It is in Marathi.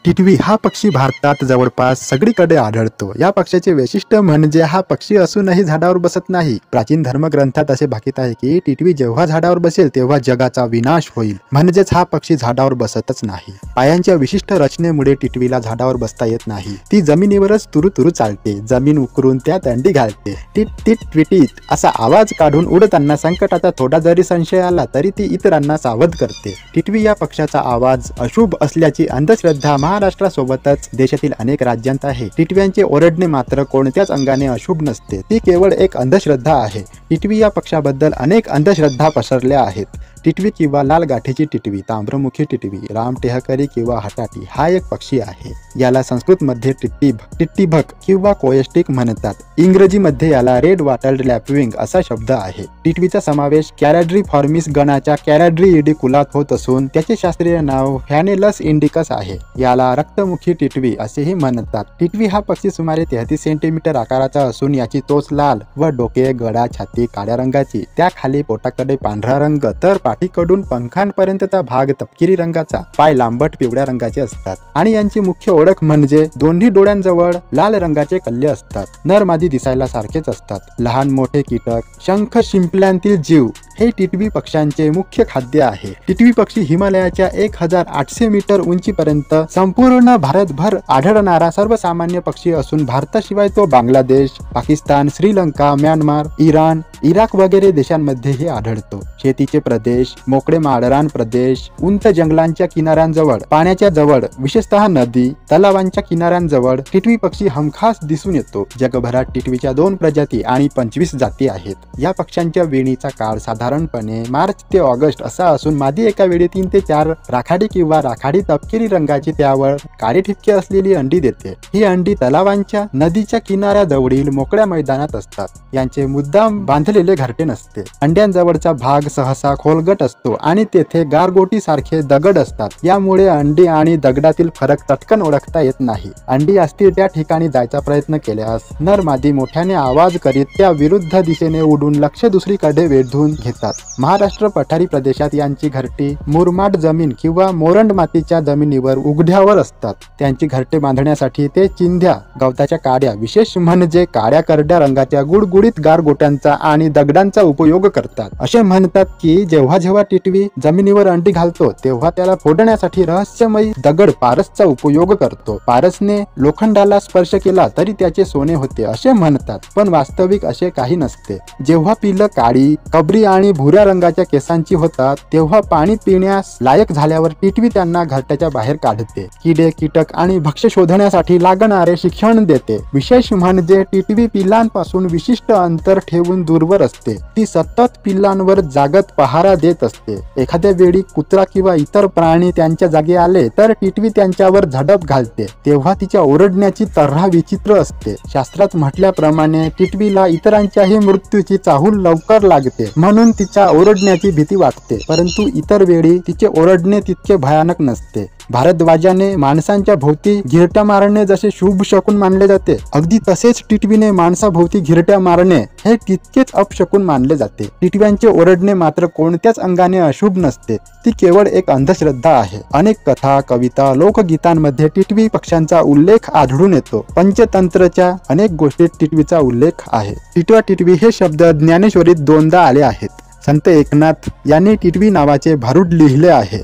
टिटवी हा पक्षी भारतात जवळपास सगळीकडे आढळतो। या पक्षाचे वैशिष्ट्य म्हणजे हा पक्षी असूनही झाडावर बसत नाही। प्राचीन धर्मग्रंथात असे भाकीत आहे की टिटवी जेव्हा झाडावर बसेल तेव्हा जगाचा विनाश होईल, म्हणजेच हा पक्षी झाडावर बसतच नाही। पायांच्या विशिष्ट रचनेमुळे टिटवीला झाडावर बसता येत नाही। ती जमिनीवरच तुरुतुरु चालते, जमीन उकरून त्यात अंडी घालते। टिट टिट ट्विटीत असा आवाज काढून उडताना संकटाचा थोडा जरी संशय आला तरी ती इतरांना सावध करते। टिटवी या पक्षाचा आवाज अशुभ असल्याची अंधश्रद्धा महाराष्ट्रासोबतच देशातील अनेक राज्यांत आहे। टिटव्यांचे ओरडणे मात्र कोणत्याच अंगाने अशुभ नसते, ती केवळ एक अंधश्रद्धा आहे। टिटवी या पक्षाबद्दल अनेक अंधश्रद्धा पसरल्या आहेत। टिटवी किंवा लाल गाठीची टिटवी, ताम्रमुखी टिटवी, रामटेहकरी किंवा हटाटी हा एक पक्षी आहे। याला संस्कृतमध्ये टिट्टिभक किंवा कोयस्टिक म्हणतात। इंग्रजीमध्ये याला रेड वाटल्ड लॅपविंग असा शब्द आहे। टिटवीचा समावेश कॅरॅड्रिफॉर्मिस गणाच्या कॅरॅड्रिइडी कुलात होत असून त्याचे शास्त्रीय नाव फॅनेलस इंडिकस आहे। याला रक्तमुखी टिटवी असेही म्हणतात। टिटवी हा पक्षी सुमारे 33 सेंटीमीटर आकाराचा असून याची चोच लाल व डोके, गळा, छाती काळ्या रंगाची, त्याखाली पोटाकडे पांढरा रंग, तर पाठीकडून पंखांपर्यंतचा भाग तपकिरी रंगाचा, पाय लांबट पिवळ्या रंगाचे असतात आणि यांची मुख्य ओळख म्हणजे दोन्ही डोळ्यांजवळ लाल रंगाचे कल्ले असतात। नर मादी दिसायला सारखेच असतात। लहान मोठे कीटक, शंख शिंपल्यांतील जीव हे टिटवी पक्ष्यांचे मुख्य खाद्य आहे। टिटवी पक्षी हिमालयाच्या 1800 मीटर उंचीपर्यंत संपूर्ण भारतभर आढळणारा सर्वसामान्य पक्षी असून भारताशिवाय तो Bangladesh, Pakistan, Sri Lanka, Myanmar, Iran, Iraq वगैरे देशांमध्येही आढळतो। शेतीचे प्रदेश, मोकळे माळरान प्रदेश, उंच जंगलांच्या किनाऱ्यांजवळ, पाण्याच्या जवळ, विशेषतः नदी, तलावांच्या किनाऱ्यांजवळ टिटवी पक्षी हमखास दिसून येतो। जगभरात टिटवीच्या 2 प्रजाती आणि 25 जाती आहेत। या पक्ष्यांच्या वेणीचा काळ साधारणपणे मार्च ते ऑगस्ट असा असून मादी एका वेळी 3 ते 4 राखाडी किंवा राखाडी तपकिरी रंगाची, त्यावर काळे ठिपके असलेली अंडी देते। ही अंडी तलावांच्या, नदीच्या किनाऱ्याजवळील मोकळ्या मैदानात असतात। यांचे मुद्दाम बांधलेले घरटे नसते। अंड्यांजवळचा भाग सहसा खोलगट असतो आणि तेथे गारगोटी सारखे दगड असतात। यामुळे अंडी आणि दगडातील फरक चटकन ओळखता येत नाही। अंडी असतील त्या ठिकाणी जायचा प्रयत्न केल्यास नर मादी मोठ्याने आवाज करीत त्या विरुद्ध दिशेने उडून लक्ष दुसरीकडे वेधून घेतात। महाराष्ट्र पठारी प्रदेशात यांची घरटी मुरमाड जमीन किंवा मोरंड मातीच्या जमिनीवर उघड्यावर असतात। त्यांची घरटे बांधण्यासाठी ते चिंध्या, गवताच्या काड्या, विशेष म्हणजे काळ्या करड्या रंगाच्या गुडगुडीत गारगोट्यांचा आणि दगडांचा उपयोग करतात। असे म्हणतात की जेव्हा जेव्हा टिटवी जमिनीवर अंडी घालतो तेव्हा त्याला फोडण्यासाठी रहस्यमयी दगड पारसचा उपयोग करतो। पारसने लोखंडाला स्पर्श केला तरी त्याचे सोने होते असे म्हणतात, पण वास्तविक असे काही नसते। जेव्हा पिल्लं काळी, कबरी आणि भुऱ्या रंगाच्या केसांची होतात तेव्हा पाणी पिण्यास लायक झाल्यावर टिटवी त्यांना घरट्याच्या बाहेर काढते। किडे, कीटक आणि भक्ष्य शोधण्यासाठी लागणारे शिक्षण देते। विशेष म्हणजे टिटवी पिल्लांपासून विशिष्ट अंतर ठेवून दूरवर असते। ती सतत पिल्लांवर जागत पहारा देत असते। एखाद्या वेळी कुत्रा किंवा इतर प्राणी त्यांच्या जागी आले तर टिटवी त्यांच्यावर झडप घालते, तेव्हा तिच्या ओरडण्याची तऱ्हा विचित्र असते। शास्त्रात म्हटल्याप्रमाणे टिटवीला इतरांच्याही मृत्यूची चाहूल लवकर लागते, म्हणून तिच्या ओरडण्याची भीती वाटते, परंतु इतर वेळी तिचे ओरडणे तितके भयानक नसते। भारद्वाजाने माणसांच्या भोवती घिरट्या मारणे जसे शुभ शकुन मानले जाते, अगदी तसेच टिटवीने माणसाभोवती घिरट्या मारणे हे तितकेच अपशकुन मानले जाते। टिटव्यांचे ओरडणे मात्र कोणत्याच अंगाने अशुभ नसते, ती केवळ एक अंधश्रद्धा आहे। अनेक कथा, कविता, लोकगीतांमध्ये टिटवी पक्ष्यांचा उल्लेख आढळून येतो। पंचतंत्रच्या अनेक गोष्टीत टिटवीचा उल्लेख आहे। टिटवा टिटवी हे शब्द ज्ञानेश्वरीत 2दा आले आहेत। संत एकनाथ यांनी टिटवी नावाचे भारूड लिहिले आहे।